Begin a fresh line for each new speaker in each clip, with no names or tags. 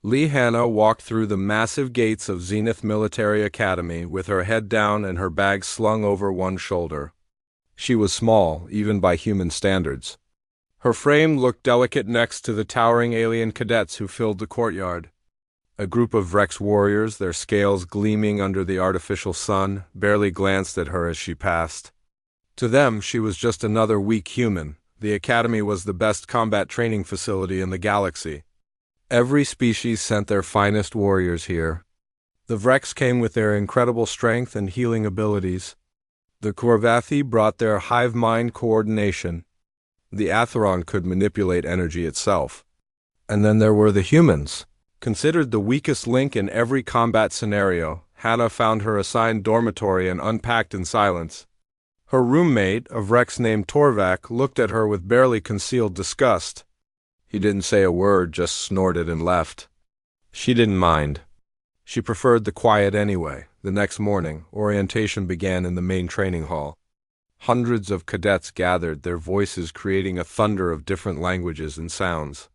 Lee Hanna walked through the massive gates of Zenith Military Academy with her head down and her bag slung over one shoulder. She was small, even by human standards. Her frame looked delicate next to the towering alien cadets who filled the courtyard. A group of Rex warriors, their scales gleaming under the artificial sun, barely glanced at her as she passed. To them, she was just another weak human. The academy was the best combat training facility in the galaxy. Every species sent their finest warriors here. The Vrex came with their incredible strength and healing abilities. The Korvathi brought their hive mind coordination. The Atheron could manipulate energy itself. And then there were the humans. Considered the weakest link in every combat scenario, Hannah found her assigned dormitory and unpacked in silence. Her roommate, a Vrex named Torvak, looked at her with barely concealed disgust. He didn't say a word, just snorted and left. She didn't mind. She preferred the quiet anyway. The next morning, orientation began in the main training hall. Hundreds of cadets gathered, their voices creating a thunder of different languages and sounds.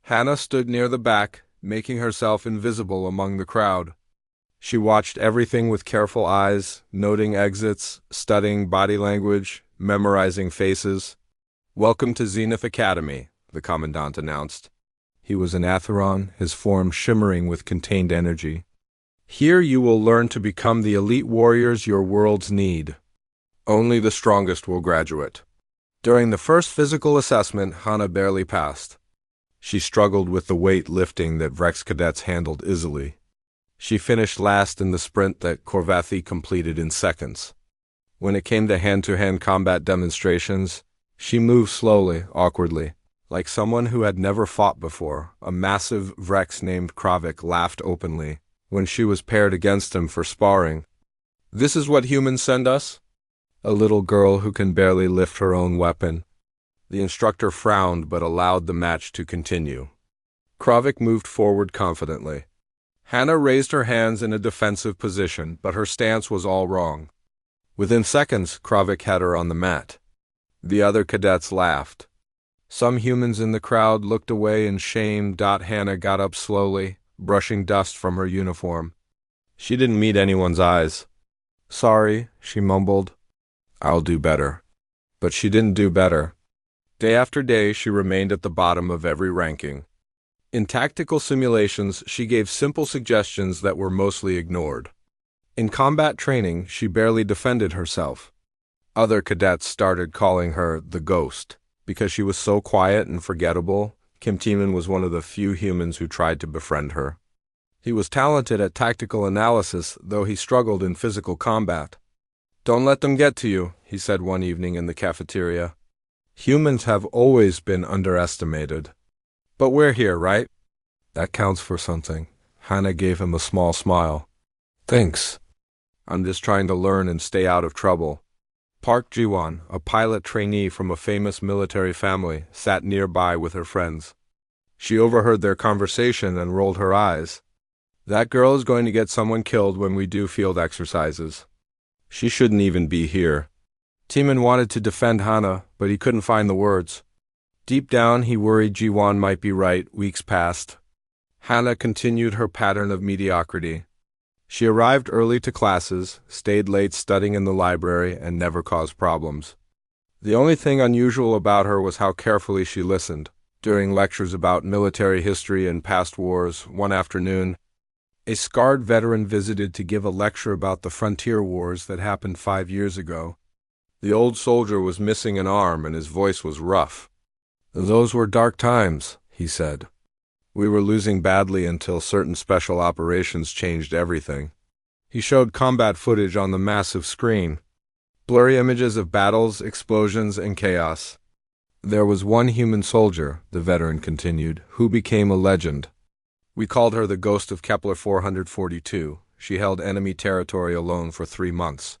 Hannah stood near the back, making herself invisible among the crowd. She watched everything with careful eyes, noting exits, studying body language, memorizing faces. "Welcome to Zenith Academy," the commandant announced. He was an Atheron, his form shimmering with contained energy. "Here you will learn to become the elite warriors your worlds need. Only the strongest will graduate." During the first physical assessment, Hannah barely passed. She struggled with the weight lifting that Vrex cadets handled easily. She finished last in the sprint that Korvathi completed in seconds. When it came to hand-to-hand combat demonstrations, she moved slowly, awkwardly. Like someone who had never fought before, a massive Vrex named Kravik laughed openly when she was paired against him for sparring. "This is what humans send us?" A little girl who can barely lift her own weapon. The instructor frowned but allowed the match to continue. Kravik moved forward confidently. Hannah raised her hands in a defensive position, but her stance was all wrong. Within seconds, Kravik had her on the mat. The other cadets laughed. Some humans in the crowd looked away in shame. Hannah got up slowly, brushing dust from her uniform. She didn't meet anyone's eyes. "Sorry," she mumbled. "I'll do better." But she didn't do better. Day after day, she remained at the bottom of every ranking. In tactical simulations, she gave simple suggestions that were mostly ignored. In combat training, she barely defended herself. Other cadets started calling her the Ghost. Because she was so quiet and forgettable, Kim Tiemann was one of the few humans who tried to befriend her. He was talented at tactical analysis, though he struggled in physical combat. "Don't let them get to you," he said one evening in the cafeteria. "Humans have always been underestimated. But we're here, right?" "That counts for something." Hannah gave him a small smile. "Thanks. I'm just trying to learn and stay out of trouble." Park Jiwon, a pilot trainee from a famous military family, sat nearby with her friends. She overheard their conversation and rolled her eyes. "That girl is going to get someone killed when we do field exercises. She shouldn't even be here." Tiemann wanted to defend Hannah, but he couldn't find the words. Deep down, he worried Jiwon might be right. Weeks passed. Hannah continued her pattern of mediocrity. She arrived early to classes, stayed late studying in the library, and never caused problems. The only thing unusual about her was how carefully she listened. During lectures about military history and past wars, one afternoon, a scarred veteran visited to give a lecture about the frontier wars that happened 5 years ago. The old soldier was missing an arm and his voice was rough. "Those were dark times," he said. "We were losing badly until certain special operations changed everything." He showed combat footage on the massive screen. Blurry images of battles, explosions, and chaos. "There was one human soldier," the veteran continued, "who became a legend. We called her the Ghost of Kepler 442. She held enemy territory alone for 3 months.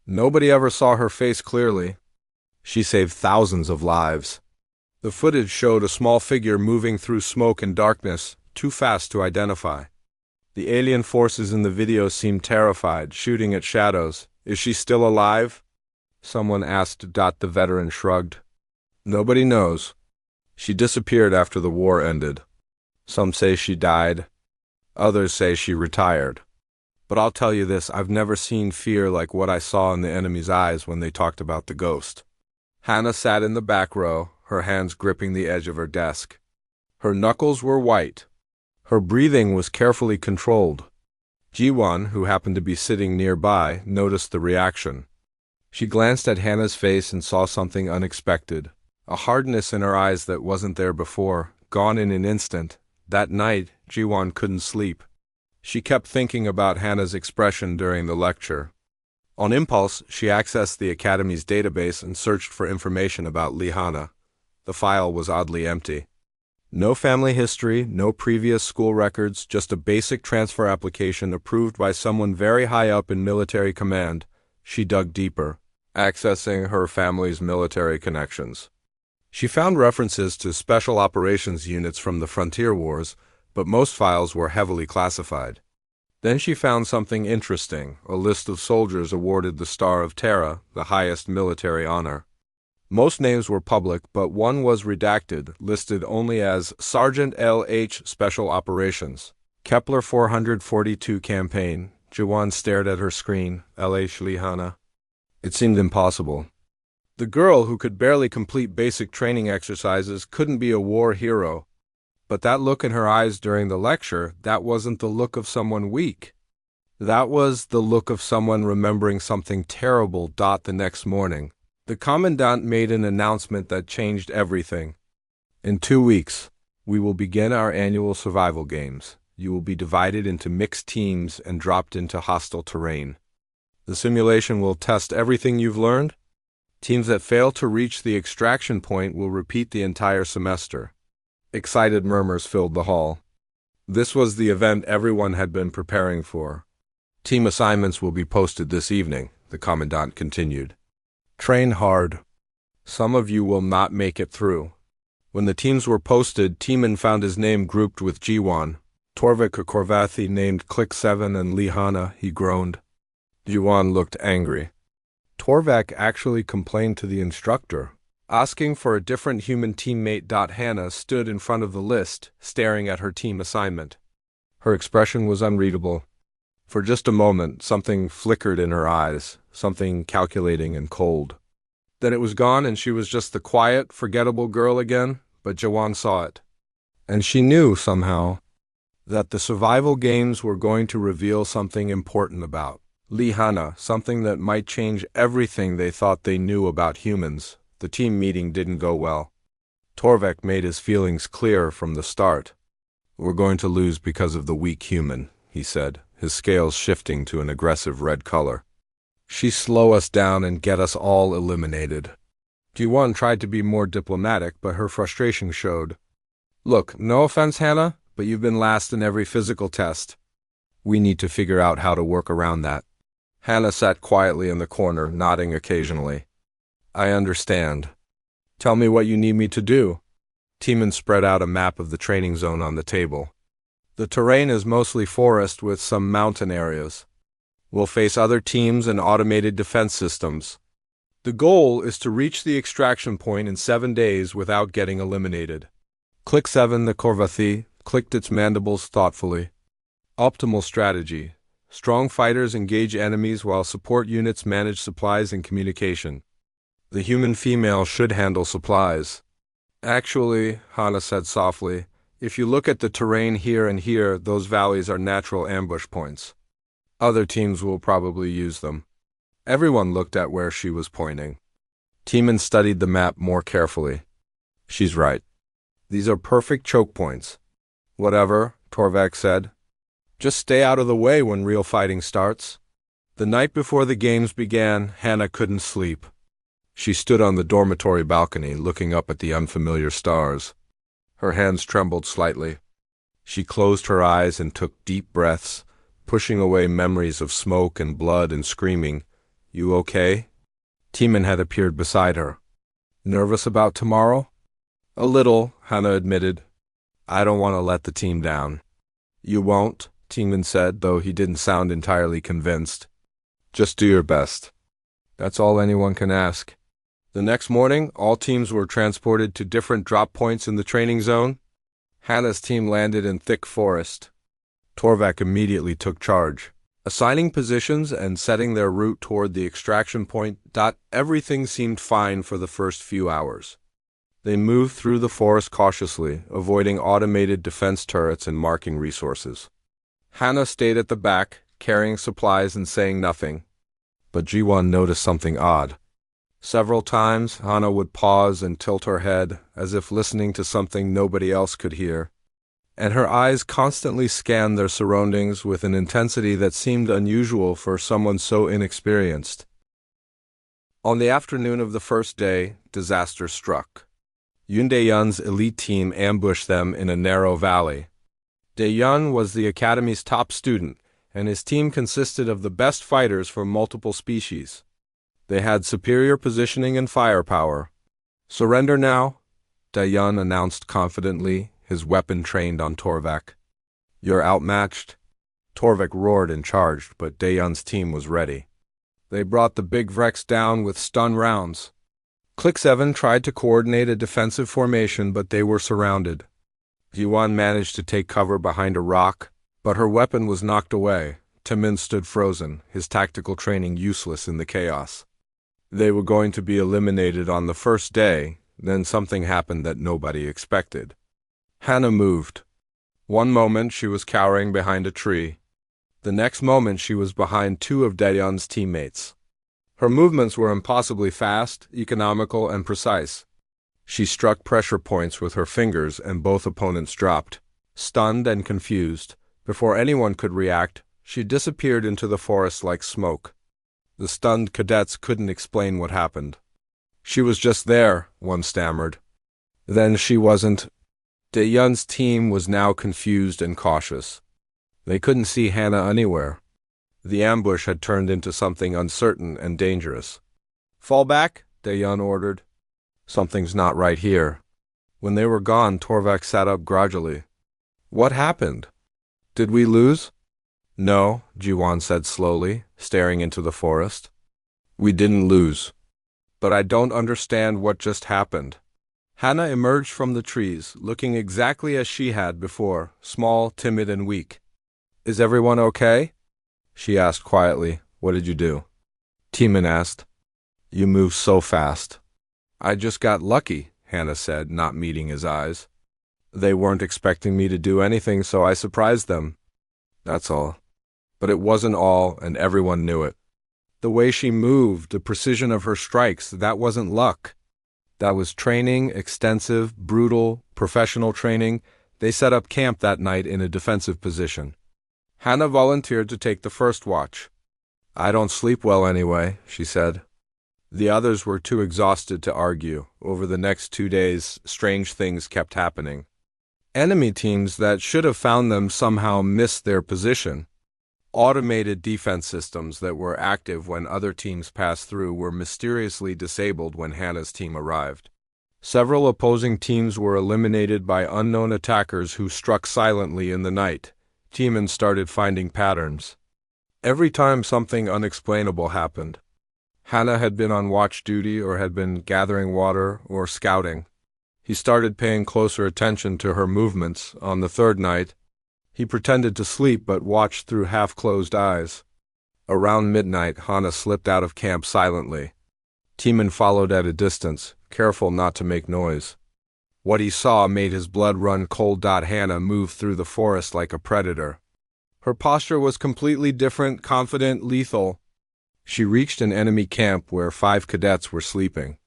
Nobody ever saw her face clearly. She saved thousands of lives." The footage showed a small figure moving through smoke and darkness, too fast to identify. The alien forces in the video seemed terrified, shooting at shadows. "Is she still alive?" someone asked. The veteran shrugged. "Nobody knows. She disappeared after the war ended." Some say she died, others say she retired. But I'll tell you this, I've never seen fear like what I saw in the enemy's eyes when they talked about the ghost. Hannah sat in the back row, her hands gripping the edge of her desk. Her knuckles were white. Her breathing was carefully controlled. Ji-won, who happened to be sitting nearby, noticed the reaction. She glanced at Hannah's face and saw something unexpected. A hardness in her eyes that wasn't there before, gone in an instant. That night, Ji-won couldn't sleep. She kept thinking about Hannah's expression during the lecture. On impulse, she accessed the Academy's database and searched for information about Lee Hannah. The file was oddly empty. No family history, no previous school records, just a basic transfer application approved by someone very high up in military command. She dug deeper, accessing her family's military connections. She found references to special operations units from the Frontier Wars, but most files were heavily classified. Then she found something interesting, a list of soldiers awarded the Star of Terra, the highest military honor. Most names were public, but one was redacted, listed only as Sergeant L.H. Special Operations. Kepler 442 Campaign. Ji-won stared at her screen. L.H. Lee Hannah. It seemed impossible. The girl who could barely complete basic training exercises couldn't be a war hero. But that look in her eyes during the lecture, that wasn't the look of someone weak. That was the look of someone remembering something terrible. The next morning, the commandant made an announcement that changed everything. In 2 weeks, we will begin our annual survival games. You will be divided into mixed teams and dropped into hostile terrain. The simulation will test everything you've learned. Teams that fail to reach the extraction point will repeat the entire semester. Excited murmurs filled the hall. This was the event everyone had been preparing for. Team assignments will be posted this evening, the commandant continued. Train hard. Some of you will not make it through. When the teams were posted, Teeman found his name grouped with Ji-won. Torvik Korvathi named Click 7 and Lee Hannah, he groaned. Ji-won looked angry. Torvak actually complained to the instructor, asking for a different human teammate. Hannah stood in front of the list, staring at her team assignment. Her expression was unreadable. For just a moment, something flickered in her eyes, something calculating and cold. Then it was gone and she was just the quiet, forgettable girl again, but Ji-won saw it. And she knew, somehow, that the survival games were going to reveal something important about Lee Hannah, something that might change everything they thought they knew about humans. The team meeting didn't go well. Torvik made his feelings clear from the start. We're going to lose because of the weak human, he said, his scales shifting to an aggressive red color. She'll slow us down and get us all eliminated. Ji-won tried to be more diplomatic, but her frustration showed. Look, no offense, Hannah, but you've been last in every physical test. We need to figure out how to work around that. Hannah sat quietly in the corner, nodding occasionally. I understand. Tell me what you need me to do. Teeman spread out a map of the training zone on the table. The terrain is mostly forest with some mountain areas. We'll face other teams and automated defense systems. The goal is to reach the extraction point in 7 days without getting eliminated. Click 7, the Korvathi clicked its mandibles thoughtfully. Optimal strategy. Strong fighters engage enemies while support units manage supplies and communication. The human female should handle supplies. Actually, Hannah said softly, if you look at the terrain here and here, those valleys are natural ambush points. Other teams will probably use them. Everyone looked at where she was pointing. Teeman studied the map more carefully. She's right. These are perfect choke points. Whatever, Torvak said. Just stay out of the way when real fighting starts. The night before the games began, Hannah couldn't sleep. She stood on the dormitory balcony, looking up at the unfamiliar stars. Her hands trembled slightly. She closed her eyes and took deep breaths, pushing away memories of smoke and blood and screaming. You okay? Teeman had appeared beside her. Nervous about tomorrow? A little, Hannah admitted. I don't want to let the team down. You won't, Teeman said, though he didn't sound entirely convinced. Just do your best. That's all anyone can ask. The next morning, all teams were transported to different drop points in the training zone. Hannah's team landed in thick forest. Torvak immediately took charge, assigning positions and setting their route toward the extraction point. Everything seemed fine for the first few hours. They moved through the forest cautiously, avoiding automated defense turrets and marking resources. Hannah stayed at the back, carrying supplies and saying nothing. But Jiwon noticed something odd. Several times, Hannah would pause and tilt her head, as if listening to something nobody else could hear, and her eyes constantly scanned their surroundings with an intensity that seemed unusual for someone so inexperienced. On the afternoon of the first day, disaster struck. Yoon Dae-yeon's elite team ambushed them in a narrow valley. Dae-yeon was the academy's top student, and his team consisted of the best fighters from multiple species. They had superior positioning and firepower. "Surrender now," Dae-yeon announced confidently, his weapon trained on Torvak. "You're outmatched." Torvak roared and charged, but Dae-yeon's team was ready. They brought the big Vrex down with stun rounds. Click 7 tried to coordinate a defensive formation, but they were surrounded. Jiwon managed to take cover behind a rock, but her weapon was knocked away. Taemin stood frozen, his tactical training useless in the chaos. They were going to be eliminated on the first day, then something happened that nobody expected. Hannah moved. One moment she was cowering behind a tree. The next moment she was behind two of Dae-yeon's teammates. Her movements were impossibly fast, economical, and precise. She struck pressure points with her fingers and both opponents dropped. Stunned and confused, before anyone could react, she disappeared into the forest like smoke. The stunned cadets couldn't explain what happened. "She was just there," one stammered. "Then she wasn't." Dae-yeon's team was now confused and cautious. They couldn't see Hannah anywhere. The ambush had turned into something uncertain and dangerous. "Fall back," Dae-yeon ordered. "Something's not right here." When they were gone, Torvak sat up grudgingly. "What happened? Did we lose?" "No," Jiwon said slowly, staring into the forest. "We didn't lose. But I don't understand what just happened." Hannah emerged from the trees, looking exactly as she had before, small, timid, and weak. "Is everyone okay?" she asked quietly. "What did you do?" Taemin asked. "You moved so fast." "I just got lucky," Hannah said, not meeting his eyes. "They weren't expecting me to do anything, so I surprised them. That's all." But it wasn't all, and everyone knew it. The way she moved, the precision of her strikes, that wasn't luck. That was training, extensive, brutal, professional training. They set up camp that night in a defensive position. Hannah volunteered to take the first watch. "I don't sleep well anyway," she said. The others were too exhausted to argue. Over the next 2 days, strange things kept happening. Enemy teams that should have found them somehow missed their position. Automated defense systems that were active when other teams passed through were mysteriously disabled when Hannah's team arrived. Several opposing teams were eliminated by unknown attackers who struck silently in the night. Taemin started finding patterns. Every time something unexplainable happened. Hannah had been on watch duty or had been gathering water or scouting. He started paying closer attention to her movements. On the third night, he pretended to sleep but watched through half-closed eyes. Around midnight, Hannah slipped out of camp silently. Taemin followed at a distance, careful not to make noise. What he saw made his blood run cold. Hannah moved through the forest like a predator. Her posture was completely different, confident, lethal. She reached an enemy camp where 5 cadets were sleeping.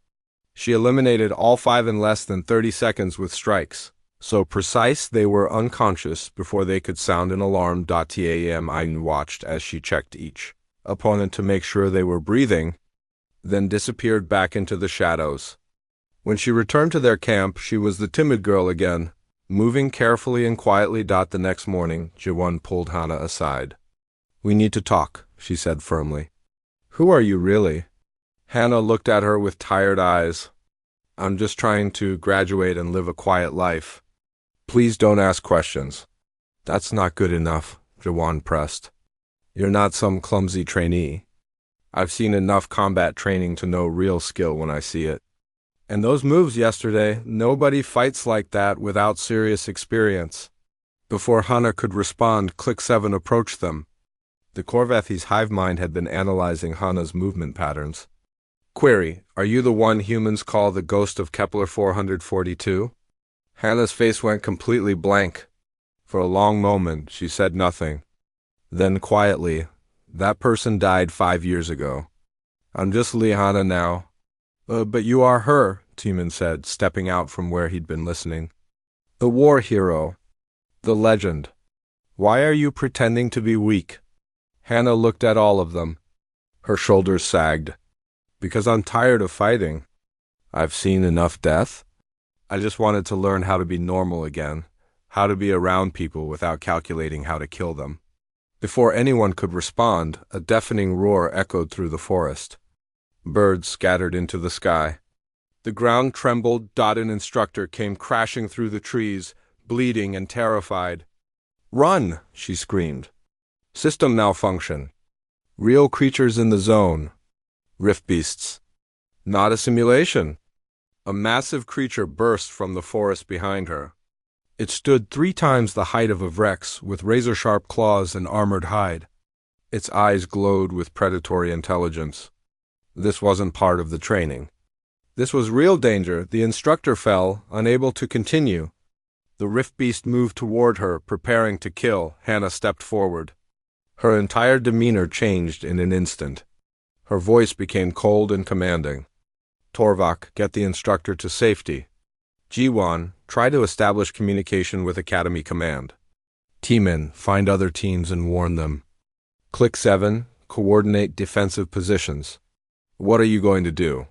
She eliminated all 5 in less than 30 seconds with strikes. So precise they were unconscious before they could sound an alarm. Taemin watched as she checked each opponent to make sure they were breathing, then disappeared back into the shadows. When she returned to their camp, she was the timid girl again, moving carefully and quietly. The next morning, Jiwon pulled Hannah aside. "We need to talk," she said firmly. "Who are you really?" Hannah looked at her with tired eyes. "I'm just trying to graduate and live a quiet life. Please don't ask questions." "That's not good enough," Jiwon pressed. "You're not some clumsy trainee. I've seen enough combat training to know real skill when I see it." And those moves yesterday, nobody fights like that without serious experience. Before Hana could respond, Click 7 approached them. The Corvethi's hive mind had been analyzing Hana's movement patterns. Query: are you the one humans call the ghost of Kepler 442? Hana's face went completely blank. For a long moment, she said nothing. Then quietly, that person died 5 years ago. I'm just Liana now. But you are her, Timon said, stepping out from where he'd been listening. The war hero. The legend. Why are you pretending to be weak? Hana looked at all of them. Her shoulders sagged. Because I'm tired of fighting. I've seen enough death. I just wanted to learn how to be normal again, how to be around people without calculating how to kill them. Before anyone could respond, a deafening roar echoed through the forest. Birds scattered into the sky. The ground trembled. An instructor came crashing through the trees, bleeding and terrified. Run, she screamed. System malfunction. Real creatures in the zone. Rift beasts. Not a simulation. A massive creature burst from the forest behind her. It stood 3 times the height of a Vrex, with razor-sharp claws and armored hide. Its eyes glowed with predatory intelligence. This wasn't part of the training. This was real danger. The instructor fell, unable to continue. The rift beast moved toward her, preparing to kill. Hana stepped forward. Her entire demeanor changed in an instant. Her voice became cold and commanding. Torvak, get the instructor to safety. Jiwan, try to establish communication with Academy Command. Timon, find other teams and warn them. Click 7, coordinate defensive positions. What are you going to do?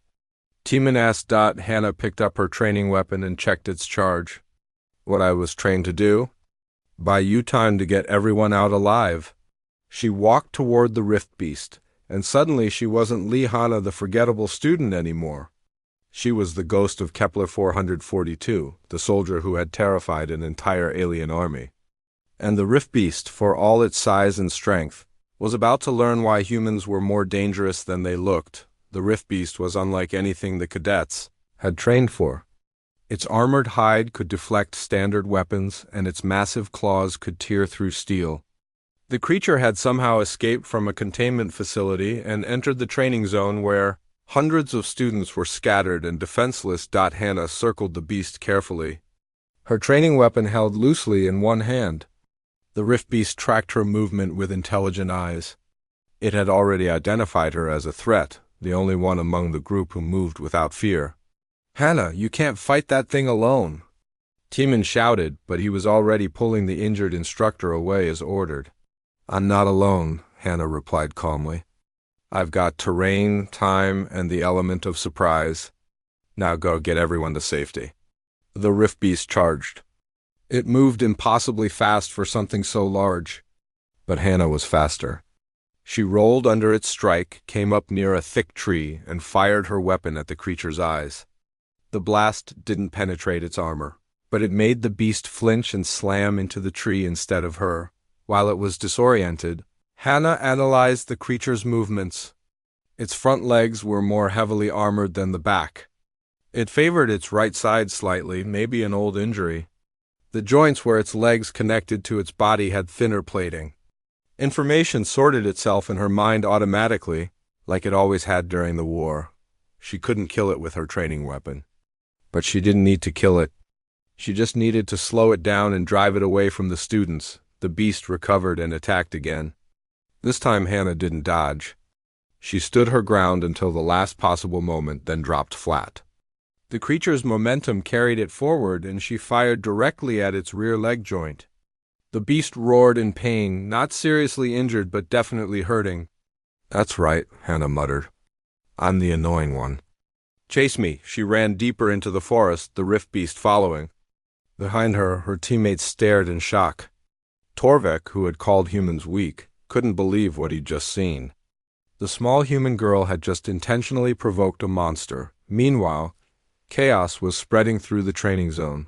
Timon asked. Hana picked up her training weapon and checked its charge. What I was trained to do? Buy you time to get everyone out alive. She walked toward the rift beast, and suddenly she wasn't Hana the forgettable student anymore. She was the ghost of Kepler 442, the soldier who had terrified an entire alien army. And the rift beast, for all its size and strength, was about to learn why humans were more dangerous than they looked. The rift beast was unlike anything the cadets had trained for. Its armored hide could deflect standard weapons, and its massive claws could tear through steel. The creature had somehow escaped from a containment facility and entered the training zone where hundreds of students were scattered and defenseless. Hana circled the beast carefully. Her training weapon held loosely in one hand. The rift beast tracked her movement with intelligent eyes. It had already identified her as a threat, the only one among the group who moved without fear. Hana, you can't fight that thing alone. Timon shouted, but he was already pulling the injured instructor away as ordered. I'm not alone, Hana replied calmly. I've got terrain, time, and the element of surprise. Now go get everyone to safety. The rift beast charged. It moved impossibly fast for something so large. But Hana was faster. She rolled under its strike, came up near a thick tree, and fired her weapon at the creature's eyes. The blast didn't penetrate its armor, but it made the beast flinch and slam into the tree instead of her. While it was disoriented, Hana analyzed the creature's movements. Its front legs were more heavily armored than the back. It favored its right side slightly, maybe an old injury. The joints where its legs connected to its body had thinner plating. Information sorted itself in her mind automatically, like it always had during the war. She couldn't kill it with her training weapon. But she didn't need to kill it. She just needed to slow it down and drive it away from the students. The beast recovered and attacked again. This time Hana didn't dodge. She stood her ground until the last possible moment, then dropped flat. The creature's momentum carried it forward, and she fired directly at its rear leg joint. The beast roared in pain, not seriously injured but definitely hurting. That's right, Hana muttered. I'm the annoying one. Chase me. She ran deeper into the forest, the rift beast following. Behind her, her teammates stared in shock. Torvek, who had called humans weak, couldn't believe what he'd just seen. The small human girl had just intentionally provoked a monster. Meanwhile, chaos was spreading through the training zone.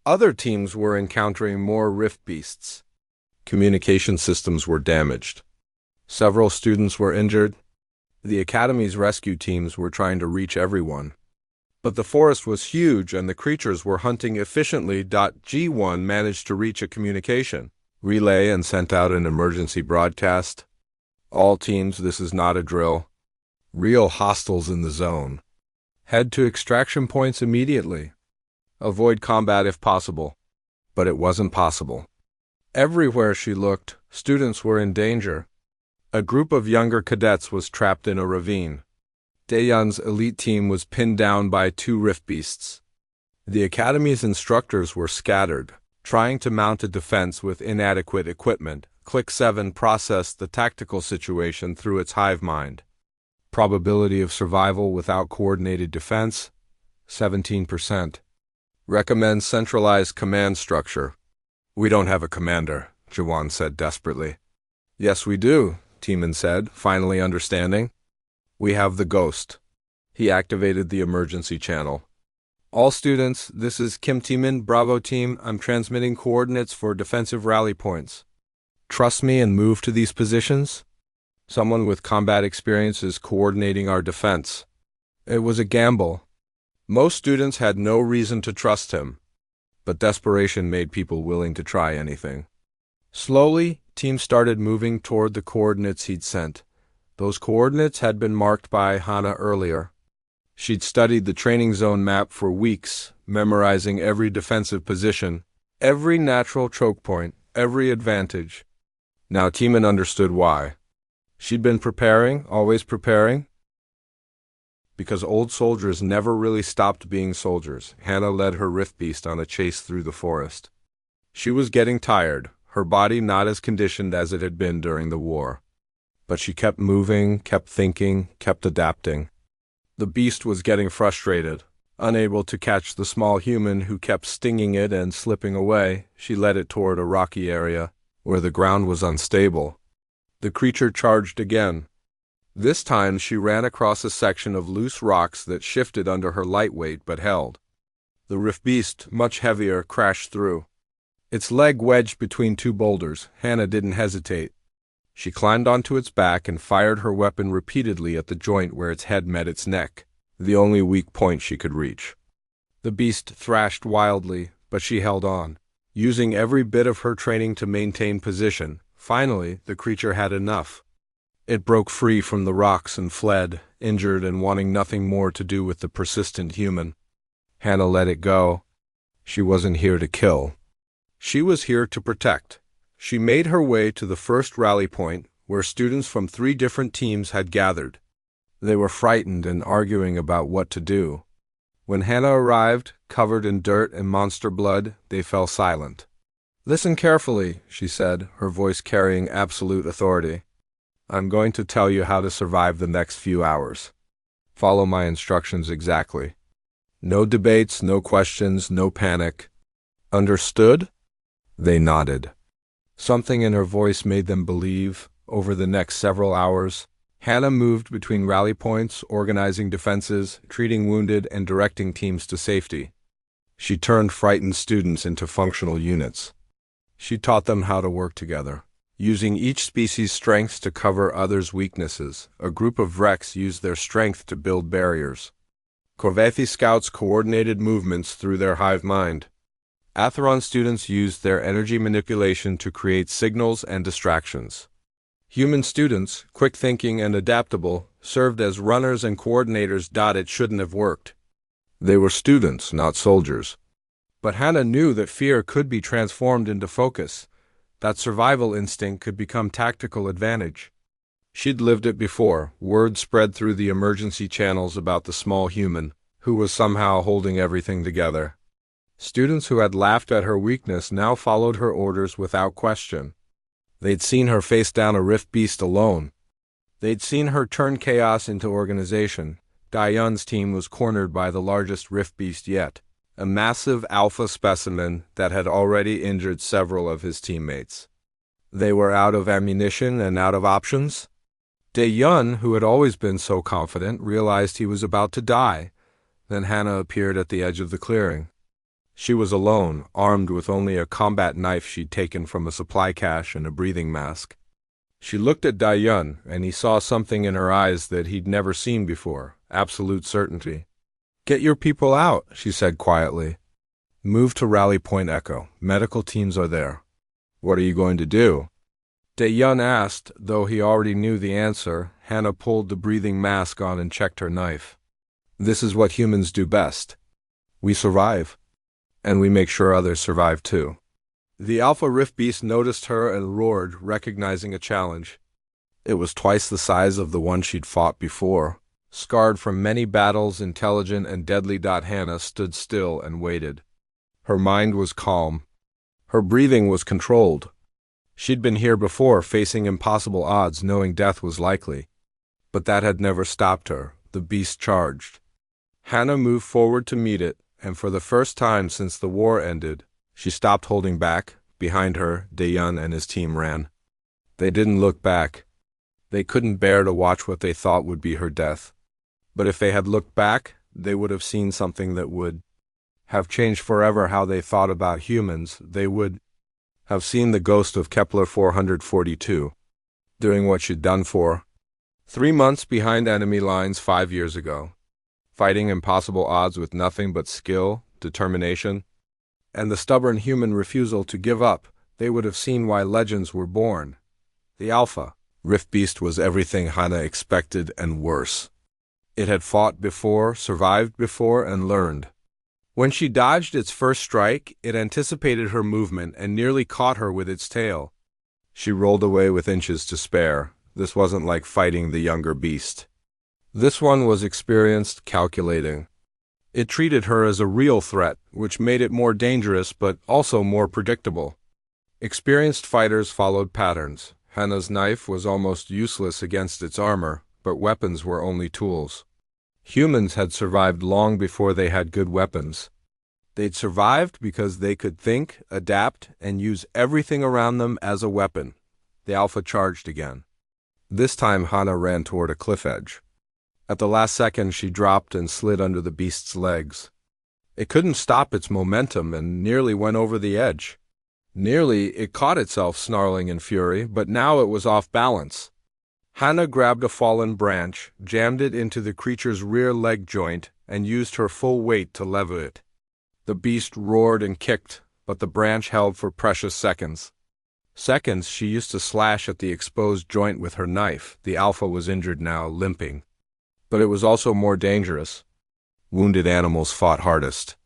Other teams were encountering more rift beasts. Communication systems were damaged. Several students were injured. The Academy's rescue teams were trying to reach everyone. But the forest was huge and the creatures were hunting efficiently. G1 managed to reach a communication relay and sent out an emergency broadcast. All teams, this is not a drill. Real hostiles in the zone. Head to extraction points immediately. Avoid combat if possible. But it wasn't possible. Everywhere she looked, students were in danger. A group of younger cadets was trapped in a ravine. Daeyeon's elite team was pinned down by 2 rift beasts. The academy's instructors were scattered, trying to mount a defense with inadequate equipment. Click 7 processed the tactical situation through its hive mind. Probability of survival without coordinated defense, 17%. Recommends centralized command structure. We don't have a commander, Jawan said desperately. Yes, we do, Teeman said, finally understanding. We have the ghost. He activated the emergency channel. All students, this is Kim Teeman, Bravo team. I'm transmitting coordinates for defensive rally points. Trust me and move to these positions? Someone with combat experience is coordinating our defense. It was a gamble. Most students had no reason to trust him, but desperation made people willing to try anything. Slowly, teams started moving toward the coordinates he'd sent. Those coordinates had been marked by Hana earlier. She'd studied the training zone map for weeks, memorizing every defensive position, every natural choke point, every advantage. Now Teeman understood why. She'd been preparing, always preparing. Because old soldiers never really stopped being soldiers, Hana led her rift beast on a chase through the forest. She was getting tired, her body not as conditioned as it had been during the war. But she kept moving, kept thinking, kept adapting. The beast was getting frustrated. Unable to catch the small human who kept stinging it and slipping away, she led it toward a rocky area, where the ground was unstable. The creature charged again. This time she ran across a section of loose rocks that shifted under her light weight but held. The rift beast, much heavier, crashed through. Its leg wedged between 2 boulders. Hana didn't hesitate. She climbed onto its back and fired her weapon repeatedly at the joint where its head met its neck, the only weak point she could reach. The beast thrashed wildly, but she held on, using every bit of her training to maintain position. Finally, the creature had enough. It broke free from the rocks and fled, injured and wanting nothing more to do with the persistent human. Hana let it go. She wasn't here to kill. She was here to protect. She made her way to the first rally point, where students from 3 different teams had gathered. They were frightened and arguing about what to do. When Hana arrived, covered in dirt and monster blood, they fell silent. Listen carefully, she said, her voice carrying absolute authority. I'm going to tell you how to survive the next few hours. Follow my instructions exactly. No debates, no questions, no panic. Understood? They nodded. Something in her voice made them believe. Over the next several hours, Hana moved between rally points, organizing defenses, treating wounded, and directing teams to safety. She turned frightened students into functional units. She taught them how to work together, using each species' strengths to cover others' weaknesses. A group of Rex used their strength to build barriers. Corvethi scouts coordinated movements through their hive mind. Atheron students used their energy manipulation to create signals and distractions. Human students, quick-thinking and adaptable, served as runners and coordinators. It shouldn't have worked. They were students, not soldiers. But Hana knew that fear could be transformed into focus, that survival instinct could become tactical advantage. She'd lived it before. Word spread through the emergency channels about the small human, who was somehow holding everything together. Students who had laughed at her weakness now followed her orders without question. They'd seen her face down a rift beast alone. They'd seen her turn chaos into organization. Daeyeon's team was cornered by the largest rift beast yet, a massive alpha specimen that had already injured several of his teammates. They were out of ammunition and out of options. Daeyeon, who had always been so confident, realized he was about to die. Then Hana appeared at the edge of the clearing. She was alone, armed with only a combat knife she'd taken from a supply cache and a breathing mask. She looked at Daeyeon, and he saw something in her eyes that he'd never seen before, absolute certainty. Get your people out, she said quietly. Move to Rally Point Echo. Medical teams are there. What are you going to do? Dae-yun asked, though he already knew the answer. Hannah pulled the breathing mask on and checked her knife. This is what humans do best. We survive. And we make sure others survive too. The Alpha Rift Beast noticed her and roared, recognizing a challenge. It was twice the size of the one she'd fought before. Scarred from many battles, intelligent and deadly. Hannah stood still and waited. Her mind was calm. Her breathing was controlled. She'd been here before, facing impossible odds, knowing death was likely. But that had never stopped her. The beast charged. Hannah moved forward to meet it, and for the first time since the war ended, she stopped holding back. Behind her, Dae-yun and his team ran. They didn't look back. They couldn't bear to watch what they thought would be her death. But if they had looked back, they would have seen something that would have changed forever how they thought about humans. They would have seen the ghost of Kepler 442, doing what she'd done for 3 months behind enemy lines 5 years ago, fighting impossible odds with nothing but skill, determination, and the stubborn human refusal to give up. They would have seen why legends were born. The Alpha Rift Beast was everything Hannah expected and worse. It had fought before, survived before, and learned. When she dodged its first strike, it anticipated her movement and nearly caught her with its tail. She rolled away with inches to spare. This wasn't like fighting the younger beast. This one was experienced, calculating. It treated her as a real threat, which made it more dangerous but also more predictable. Experienced fighters followed patterns. Hannah's knife was almost useless against its armor, but weapons were only tools. Humans had survived long before they had good weapons. They'd survived because they could think, adapt, and use everything around them as a weapon. The Alpha charged again. This time Hannah ran toward a cliff edge. At the last second she dropped and slid under the beast's legs. It couldn't stop its momentum and nearly went over the edge. Nearly it caught itself, snarling in fury, but now it was off balance. Hannah grabbed a fallen branch, jammed it into the creature's rear leg joint, and used her full weight to lever it. The beast roared and kicked, but the branch held for precious seconds. Seconds she used to slash at the exposed joint with her knife. The Alpha was injured now, limping. But it was also more dangerous. Wounded animals fought hardest.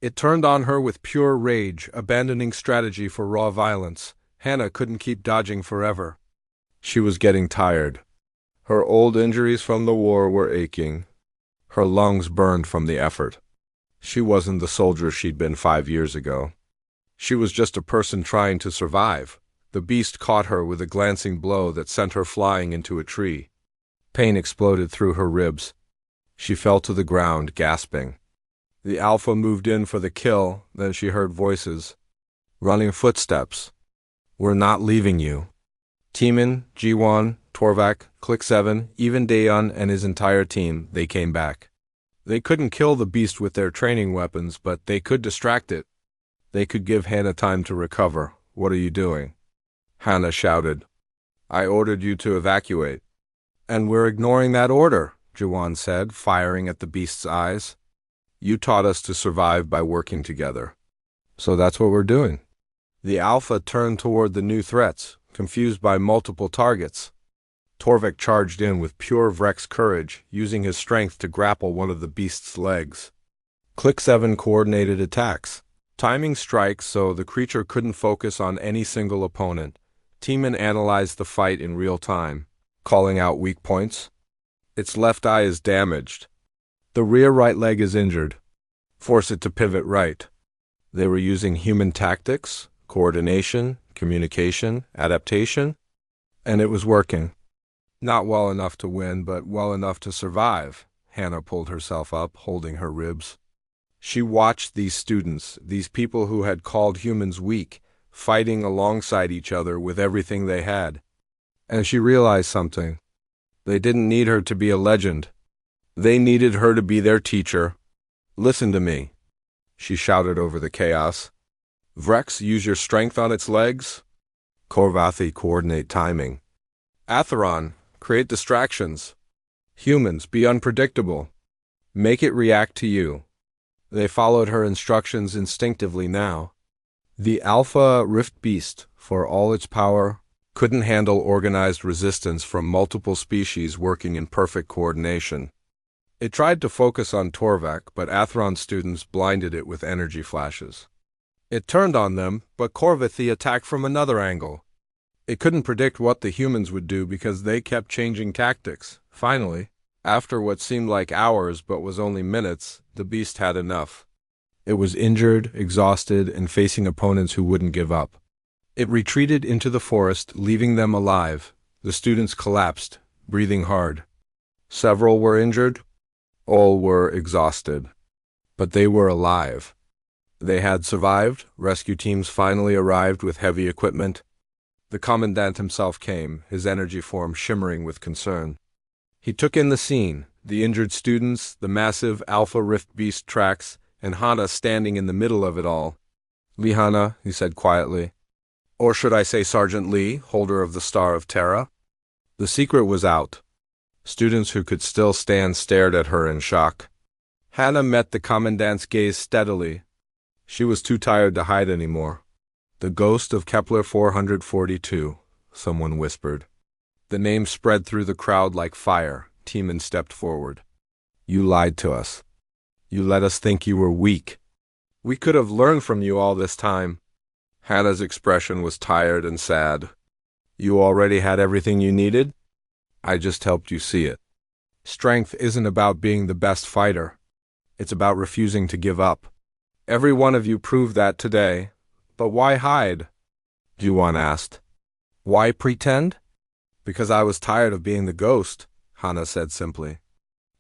It turned on her with pure rage, abandoning strategy for raw violence. Hannah couldn't keep dodging forever. She was getting tired. Her old injuries from the war were aching. Her lungs burned from the effort. She wasn't the soldier she'd been 5 years ago. She was just a person trying to survive. The beast caught her with a glancing blow that sent her flying into a tree. Pain exploded through her ribs. She fell to the ground, gasping. The Alpha moved in for the kill, then she heard voices. Running footsteps. We're not leaving you. Teeman, Ji-won, Torvak, Click 7, even Dae-yun and his entire team, they came back. They couldn't kill the beast with their training weapons, but they could distract it. They could give Hannah time to recover. What are you doing? Hannah shouted. I ordered you to evacuate. And we're ignoring that order, Ji-won said, firing at the beast's eyes. You taught us to survive by working together. So that's what we're doing. The Alpha turned toward the new threats, confused by multiple targets. Torvik charged in with pure Vrex courage, using his strength to grapple one of the beast's legs. Click 7 coordinated attacks, timing strikes so the creature couldn't focus on any single opponent. Teeman analyzed the fight in real time, calling out weak points. Its left eye is damaged. The rear right leg is injured. Force it to pivot right. They were using human tactics, coordination, communication, adaptation, and it was working. Not well enough to win, but well enough to survive. Hannah pulled herself up, holding her ribs. She watched these students, these people who had called humans weak, fighting alongside each other with everything they had. And she realized something. They didn't need her to be a legend. They needed her to be their teacher. Listen to me, she shouted over the chaos. Vrex, use your strength on its legs. Korvathi, coordinate timing. Atheron, create distractions. Humans, be unpredictable. Make it react to you. They followed her instructions instinctively now. The Alpha Rift Beast, for all its power, couldn't handle organized resistance from multiple species working in perfect coordination. It tried to focus on Torvak, but Athron students blinded it with energy flashes. It turned on them, but Korvathi attacked from another angle. It couldn't predict what the humans would do because they kept changing tactics. Finally, after what seemed like hours but was only minutes, the beast had enough. It was injured, exhausted, and facing opponents who wouldn't give up. It retreated into the forest, leaving them alive. The students collapsed, breathing hard. Several were injured. All were exhausted. But they were alive. They had survived. Rescue teams finally arrived with heavy equipment. The commandant himself came, his energy form shimmering with concern. He took in the scene, the injured students, the massive Alpha Rift Beast tracks, and Hana standing in the middle of it all. "Lee Hana," he said quietly. "Or should I say Sergeant Lee, holder of the Star of Terra?" The secret was out. Students who could still stand stared at her in shock. Hana met the commandant's gaze steadily. She was too tired to hide anymore. "The ghost of Kepler 442, someone whispered. The name spread through the crowd like fire. Tiemann stepped forward. "You lied to us. You let us think you were weak. We could have learned from you all this time." Hannah's expression was tired and sad. "You already had everything you needed? I just helped you see it. Strength isn't about being the best fighter. It's about refusing to give up. Every one of you proved that today. But why hide?" Juwan asked. "Why pretend?" "Because I was tired of being the ghost," Hana said simply.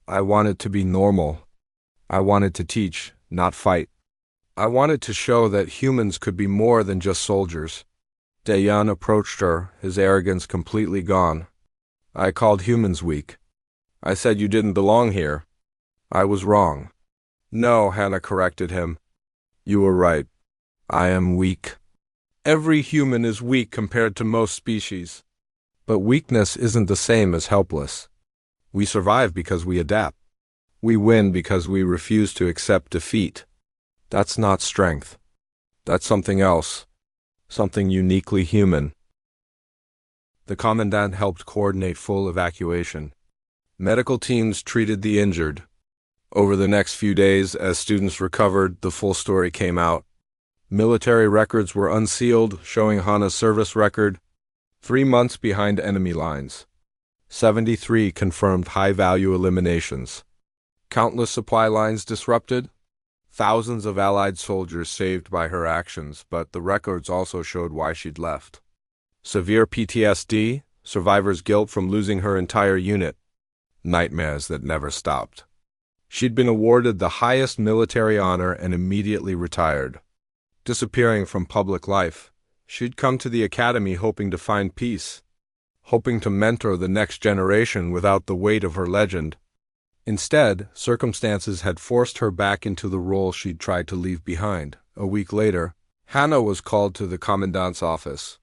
"I wanted to be normal. I wanted to teach, not fight. I wanted to show that humans could be more than just soldiers." Dayan approached her, his arrogance completely gone. "I called humans weak. I said you didn't belong here. I was wrong." "No," Hana corrected him. "You were right. I am weak. Every human is weak compared to most species. But weakness isn't the same as helpless. We survive because we adapt. We win because we refuse to accept defeat. That's not strength. That's something else. Something uniquely human." The commandant helped coordinate full evacuation. Medical teams treated the injured. Over the next few days, as students recovered, the full story came out. Military records were unsealed, showing Hana's service record, 3 months behind enemy lines. 73 confirmed high-value eliminations. Countless supply lines disrupted. Thousands of Allied soldiers saved by her actions, but the records also showed why she'd left. Severe PTSD, survivor's guilt from losing her entire unit. Nightmares that never stopped. She'd been awarded the highest military honor and immediately retired. Disappearing from public life, she'd come to the academy hoping to find peace, hoping to mentor the next generation without the weight of her legend. Instead, circumstances had forced her back into the role she'd tried to leave behind. A week later, Hana was called to the commandant's office.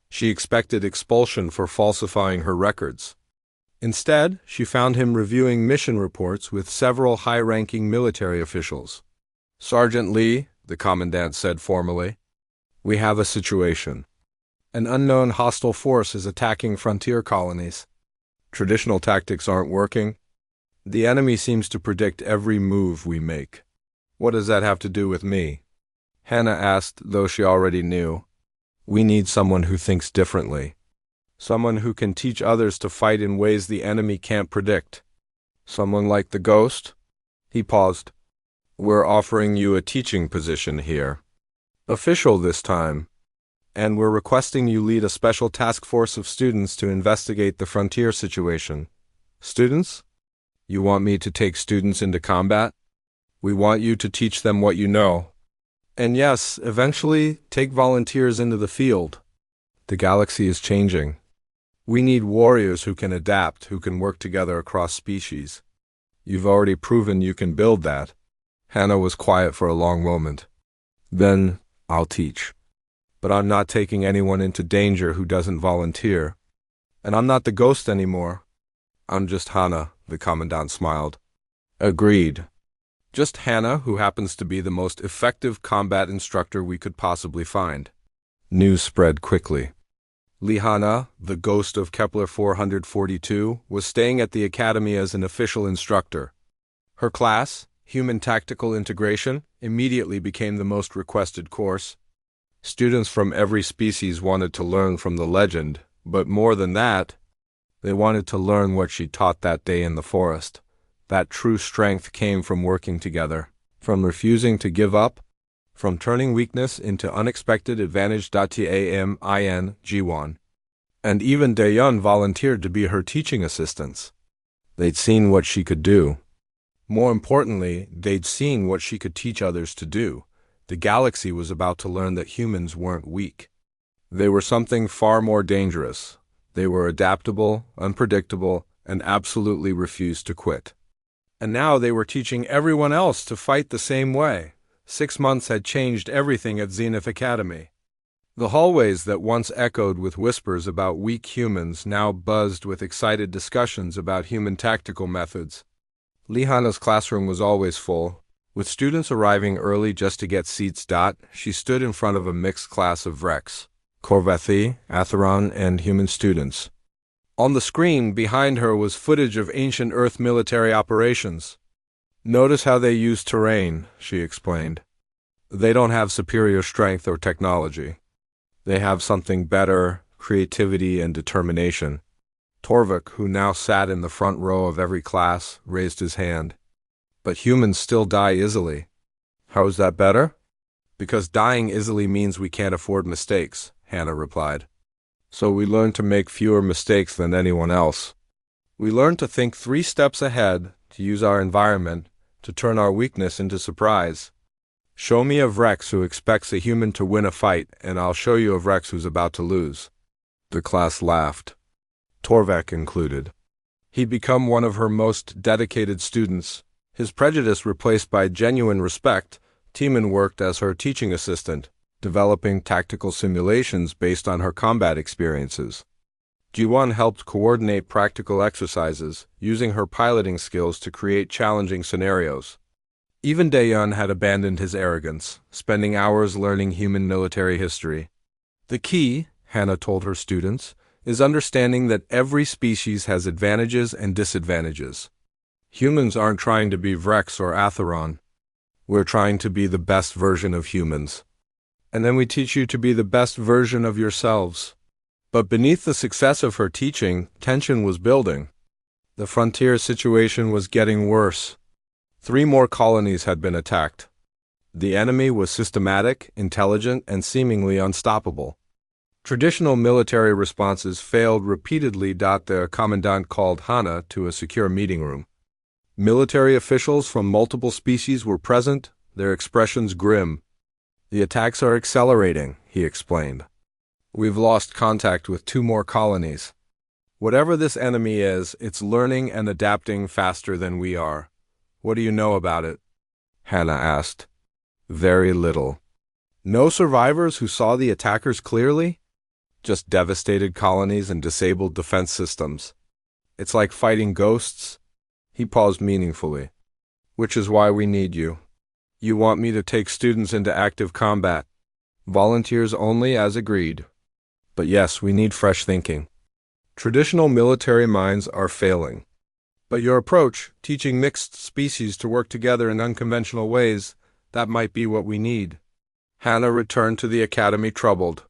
She expected expulsion for falsifying her records. Instead, she found him reviewing mission reports with several high-ranking military officials. "Sergeant Lee," the commandant said formally, "we have a situation. An unknown hostile force is attacking frontier colonies. Traditional tactics aren't working. The enemy seems to predict every move we make. What does that have to do with me?" Hana asked, though she already knew. "We need someone who thinks differently. Someone who can teach others to fight in ways the enemy can't predict. Someone like the Ghost?" He paused. "We're offering you a teaching position here. Official this time. And we're requesting you lead a special task force of students to investigate the frontier situation." "Students? You want me to take students into combat? We want you to teach them what you know. And yes, eventually, take volunteers into the field. The galaxy is changing. We need warriors who can adapt, who can work together across species. You've already proven you can build that." Hana was quiet for a long moment. "Then I'll teach. But I'm not taking anyone into danger who doesn't volunteer. And I'm not the Ghost anymore. I'm just Hana," the commandant smiled. Agreed. Just Hannah, who happens to be the most effective combat instructor we could possibly find. News spread quickly. Lihana, the ghost of Kepler 442, was staying at the academy as an official instructor. Her class, Human Tactical Integration, immediately became the most requested course. Students from every species wanted to learn from the legend, but more than that, they wanted to learn what she taught that day in the forest. That true strength came from working together, from refusing to give up, from turning weakness into unexpected advantage. Jiwon. And even Daeyeon volunteered to be her teaching assistants. They'd seen what she could do. More importantly, they'd seen what she could teach others to do. The galaxy was about to learn that humans weren't weak. They were something far more dangerous. They were adaptable, unpredictable, and absolutely refused to quit. And now they were teaching everyone else to fight the same way. 6 months had changed everything at Zenith Academy. The hallways that once echoed with whispers about weak humans now buzzed with excited discussions about human tactical methods. Lihana's classroom was always full. With students arriving early just to get seats. She stood in front of a mixed class of Rex, Corvethi, Atheron, and human students. On the screen behind her was footage of ancient Earth military operations. Notice how they use terrain, she explained. They don't have superior strength or technology. They have something better, creativity and determination. Torvik, who now sat in the front row of every class, raised his hand. But humans still die easily. How is that better? Because dying easily means we can't afford mistakes, Hannah replied. So we learn to make fewer mistakes than anyone else. We learn to think 3 steps ahead, to use our environment, to turn our weakness into surprise. Show me a Rex who expects a human to win a fight, and I'll show you a Rex who's about to lose. The class laughed. Torvik included. He'd become one of her most dedicated students. His prejudice replaced by genuine respect, Timon worked as her teaching assistant, developing tactical simulations based on her combat experiences. Jiwon helped coordinate practical exercises, using her piloting skills to create challenging scenarios. Even Daeyeon had abandoned his arrogance, spending hours learning human military history. The key, Hannah told her students, is understanding that every species has advantages and disadvantages. Humans aren't trying to be Vrex or Atheron. We're trying to be the best version of humans. And then we teach you to be the best version of yourselves. But beneath the success of her teaching, tension was building. The frontier situation was getting worse. 3 more colonies had been attacked. The enemy was systematic, intelligent, and seemingly unstoppable. Traditional military responses failed repeatedly. The commandant called Hannah to a secure meeting room. Military officials from multiple species were present, their expressions grim. The attacks are accelerating, he explained. We've lost contact with 2 more colonies. Whatever this enemy is, it's learning and adapting faster than we are. What do you know about it? Hannah asked. Very little. No survivors who saw the attackers clearly? Just devastated colonies and disabled defense systems. It's like fighting ghosts. He paused meaningfully. Which is why we need you. You want me to take students into active combat. Volunteers only as agreed. But yes, we need fresh thinking. Traditional military minds are failing. But your approach, teaching mixed species to work together in unconventional ways, that might be what we need. Hannah returned to the academy troubled.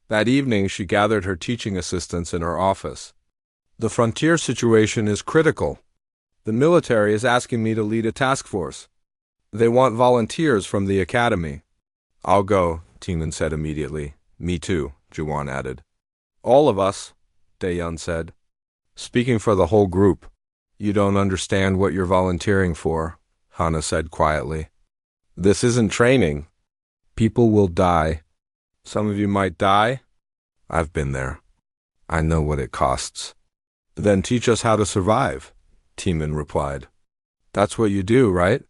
That evening she gathered her teaching assistants in her office. The frontier situation is critical. The military is asking me to lead a task force. They want volunteers from the academy. I'll go, Timon said immediately. Me too, Jiwon added. All of us, Daeyeon said. Speaking for the whole group. You don't understand what you're volunteering for, Hannah said quietly. This isn't training. People will die. Some of you might die. I've been there. I know what it costs. Then teach us how to survive, Timon replied. That's what you do, right?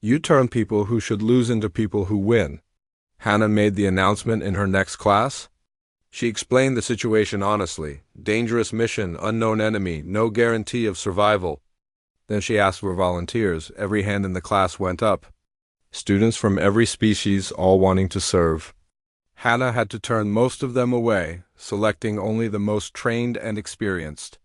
You turn people who should lose into people who win. Hannah made the announcement in her next class. She explained the situation honestly. Dangerous mission, unknown enemy, no guarantee of survival. Then she asked for volunteers. Every hand in the class went up. Students from every species, all wanting to serve. Hannah had to turn most of them away, selecting only the most trained and experienced.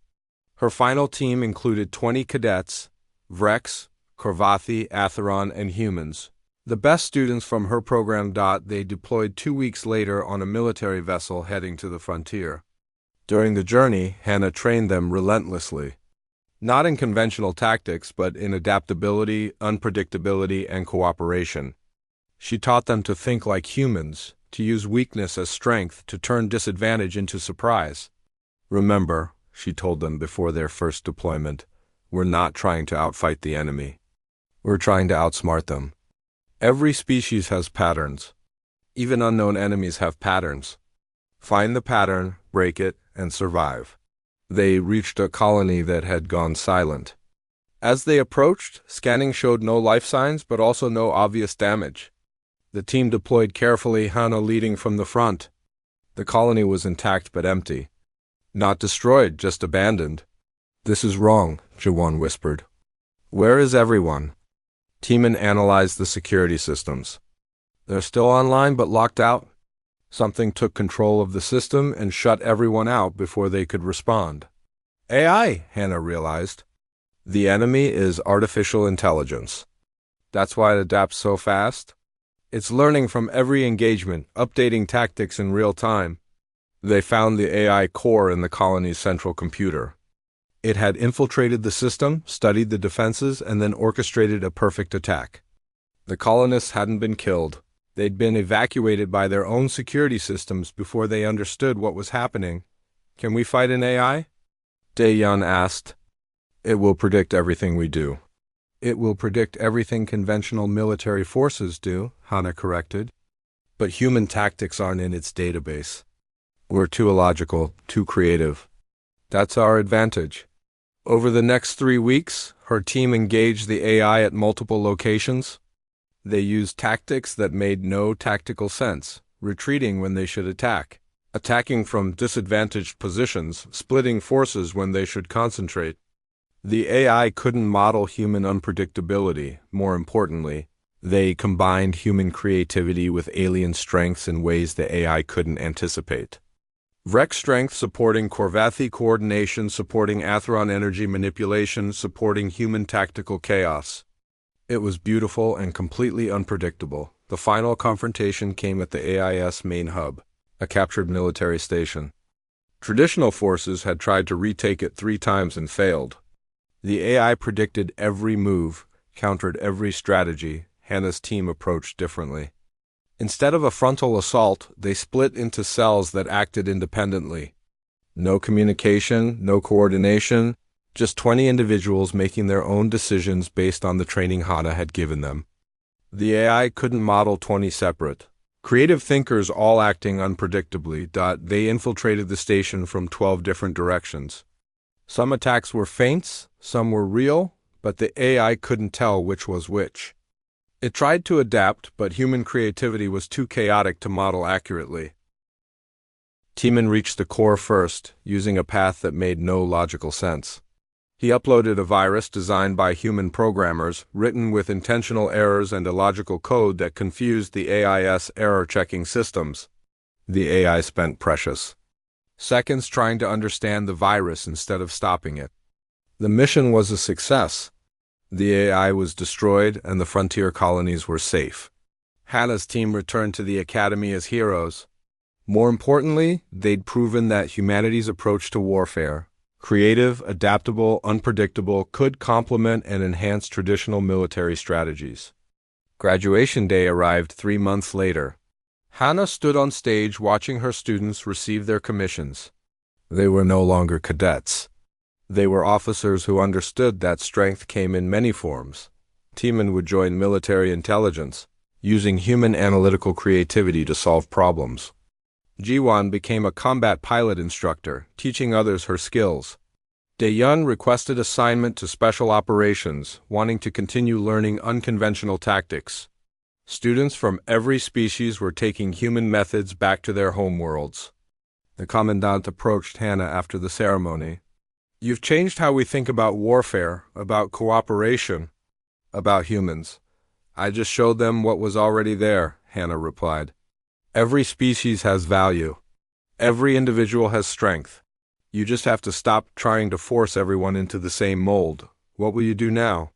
Her final team included 20 cadets, Vrex, Korvathi, Atheron, and humans. The best students from her program. They deployed 2 weeks later on a military vessel heading to the frontier. During the journey, Hannah trained them relentlessly. Not in conventional tactics, but in adaptability, unpredictability, and cooperation. She taught them to think like humans, to use weakness as strength, to turn disadvantage into surprise. Remember, she told them before their first deployment, we're not trying to outfight the enemy. We're trying to outsmart them. Every species has patterns. Even unknown enemies have patterns. Find the pattern, break it, and survive. They reached a colony that had gone silent. As they approached, scanning showed no life signs but also no obvious damage. The team deployed carefully, Hannah leading from the front. The colony was intact but empty. Not destroyed, just abandoned. This is wrong, Jawan whispered. Where is everyone? Teeman analyzed the security systems. They're still online but locked out. Something took control of the system and shut everyone out before they could respond. AI, Hannah realized. The enemy is artificial intelligence. That's why it adapts so fast. It's learning from every engagement, updating tactics in real time. They found the AI core in the colony's central computer. It had infiltrated the system, studied the defenses, and then orchestrated a perfect attack. The colonists hadn't been killed. They'd been evacuated by their own security systems before they understood what was happening. Can we fight an AI? Dae-Yun asked. It will predict everything we do. It will predict everything conventional military forces do, Hannah corrected. But human tactics aren't in its database. We're too illogical, too creative. That's our advantage. Over the next 3 weeks, her team engaged the AI at multiple locations. They used tactics that made no tactical sense, retreating when they should attack, attacking from disadvantaged positions, splitting forces when they should concentrate. The AI couldn't model human unpredictability. More importantly, they combined human creativity with alien strengths in ways the AI couldn't anticipate. Vrex strength supporting Korvathi coordination, supporting Atheron energy manipulation, supporting human tactical chaos. It was beautiful and completely unpredictable. The final confrontation came at the AIS main hub, a captured military station. Traditional forces had tried to retake it 3 times and failed. The AI predicted every move, countered every strategy. Hannah's team approached differently. Instead of a frontal assault, they split into cells that acted independently. No communication, no coordination, just 20 individuals making their own decisions based on the training Hannah had given them. The AI couldn't model 20 separate, creative thinkers all acting unpredictably. They infiltrated the station from 12 different directions. Some attacks were feints, some were real, but the AI couldn't tell which was which. It tried to adapt, but human creativity was too chaotic to model accurately. Teeman reached the core first, using a path that made no logical sense. He uploaded a virus designed by human programmers, written with intentional errors and illogical code that confused the AIS error-checking systems. The AI spent precious seconds trying to understand the virus instead of stopping it. The mission was a success. The AI was destroyed and the frontier colonies were safe. Hannah's team returned to the academy as heroes. More importantly, they'd proven that humanity's approach to warfare, creative, adaptable, unpredictable, could complement and enhance traditional military strategies. Graduation day arrived 3 months later. Hannah stood on stage watching her students receive their commissions. They were no longer cadets. They were officers who understood that strength came in many forms. Teeman would join military intelligence, using human analytical creativity to solve problems. Jiwan became a combat pilot instructor, teaching others her skills. Dae-Yun requested assignment to special operations, wanting to continue learning unconventional tactics. Students from every species were taking human methods back to their homeworlds. The commandant approached Hannah after the ceremony. You've changed how we think about warfare, about cooperation, about humans. I just showed them what was already there, Hannah replied. Every species has value. Every individual has strength. You just have to stop trying to force everyone into the same mold. What will you do now?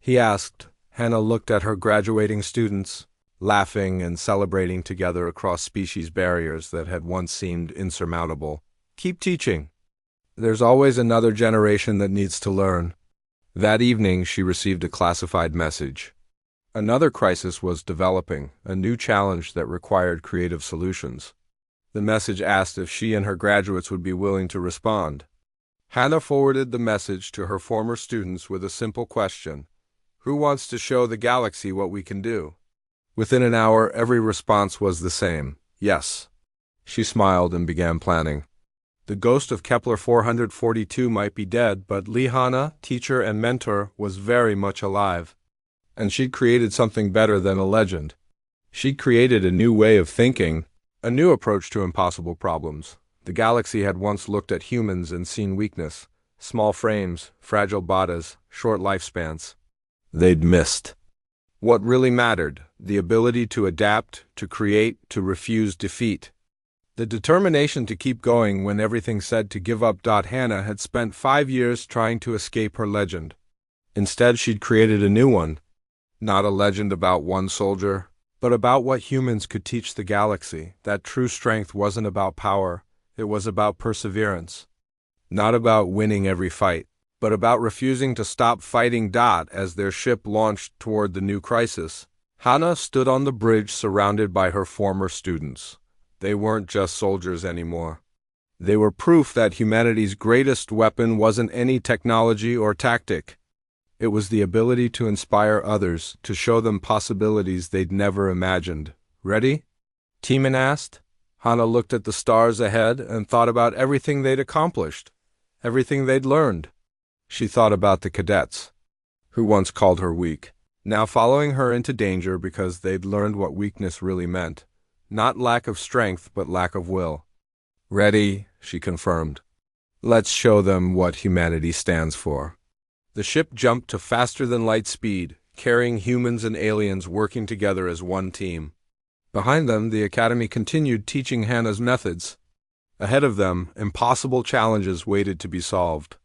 He asked. Hannah looked at her graduating students, laughing and celebrating together across species barriers that had once seemed insurmountable. Keep teaching. There's always another generation that needs to learn. That evening, she received a classified message. Another crisis was developing, a new challenge that required creative solutions. The message asked if she and her graduates would be willing to respond. Hannah forwarded the message to her former students with a simple question: who wants to show the galaxy what we can do? Within an hour, every response was the same: yes. She smiled and began planning. The ghost of Kepler 442 might be dead, but Hannah, teacher and mentor, was very much alive. And she'd created something better than a legend. She'd created a new way of thinking, a new approach to impossible problems. The galaxy had once looked at humans and seen weakness: small frames, fragile bodies, short lifespans. They'd missed what really mattered: the ability to adapt, to create, to refuse defeat. The determination to keep going when everything said to give up. Hannah had spent 5 years trying to escape her legend. Instead, she'd created a new one. Not a legend about one soldier, but about what humans could teach the galaxy, that true strength wasn't about power, it was about perseverance. Not about winning every fight, but about refusing to stop fighting. As their ship launched toward the new crisis, Hannah stood on the bridge surrounded by her former students. They weren't just soldiers anymore. They were proof that humanity's greatest weapon wasn't any technology or tactic. It was the ability to inspire others, to show them possibilities they'd never imagined. Ready? Teeman asked. Hannah looked at the stars ahead and thought about everything they'd accomplished, everything they'd learned. She thought about the cadets, who once called her weak, now following her into danger because they'd learned what weakness really meant. Not lack of strength, but lack of will. Ready, she confirmed. Let's show them what humanity stands for. The ship jumped to faster-than-light speed, carrying humans and aliens working together as one team. Behind them, the Academy continued teaching Hannah's methods. Ahead of them, impossible challenges waited to be solved.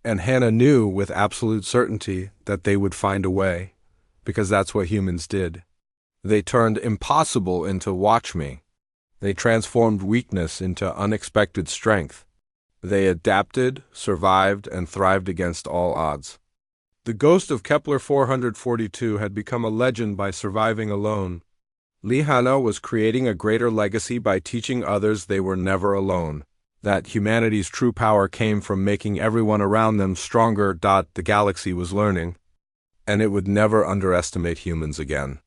And Hannah knew with absolute certainty that they would find a way, because that's what humans did. They turned impossible into watch me. They transformed weakness into unexpected strength. They adapted, survived, and thrived against all odds. The ghost of Kepler 442 had become a legend by surviving alone. Hannah was creating a greater legacy by teaching others they were never alone, that humanity's true power came from making everyone around them stronger. The galaxy was learning, and it would never underestimate humans again.